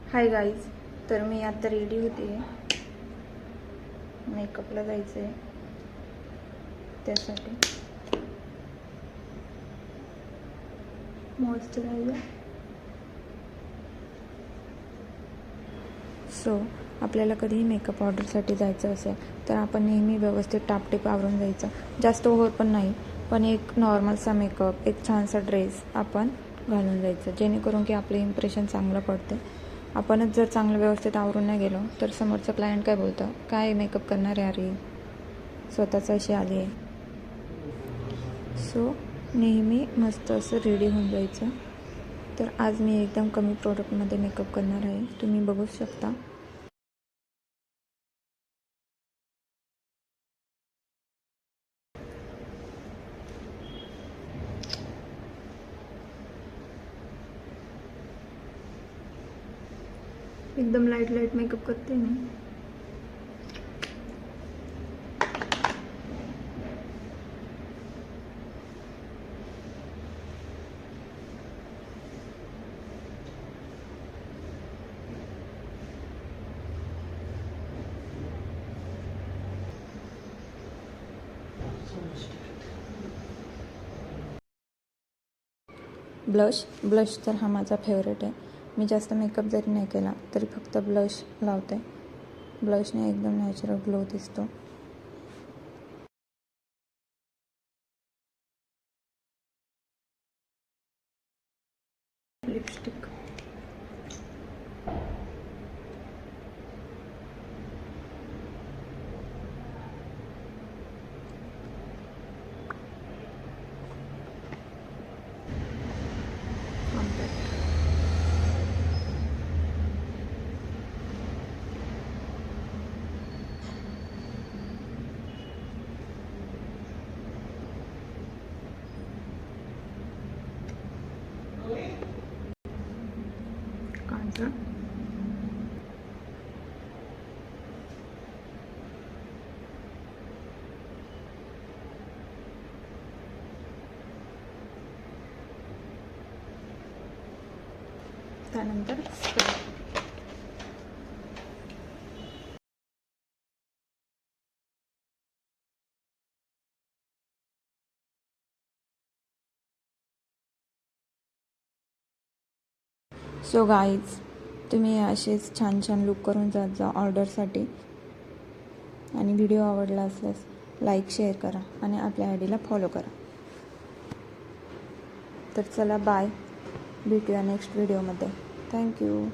Hi guys, तर मी आता ready होते, मेकअपला जायचं आहे. त्यासाठी मॉइश्चरायझर. सो आपल्याला कधीही मेकअप ऑर्डरसाठी जायचं असेल तर आपण नेहमी व्यवस्थित टापटीप आवरून जायचं. जास्त ओव्हर पण नाही, पण एक नॉर्मलसा मेकअप, एक छानसा ड्रेस आपण घालून जायचं, जेणेकरून की आपलं इम्प्रेशन चांगलं पडते. आपणच जर चांगलं व्यवस्थित आवरून नाही गेलो तर समोरचं क्लायंट काय बोलतं, काय मेकअप करणार आहे अरे, स्वतःच अशी आली आहे. सो नेहमी मस्त असं रेडी होऊन जायचं. तर आज मी एकदम कमी प्रोडक्टमध्ये मेकअप करणार आहे, तुम्ही बघू शकता. एकदम लाईट मेकअप करते मी. ब्लश तर हा माझा फेवरेट आहे. मी जास्त मेकअप जरी नाही केला तरी फक्त ब्लश लावते. ब्लशने एकदम नॅचरल ग्लो दिसतो. लिपस्टिक. काजळ. त्यानंतर सो गाईज, तुम्ही असेच छान छान लुक करून जात जा ऑर्डरसाठी. आणि व्हिडिओ आवडला असल्यास लाईक शेअर करा आणि आपल्या आयडीला फॉलो करा. तर चला बाय, भेटूया नेक्स्ट व्हिडिओमध्ये. थँक्यू.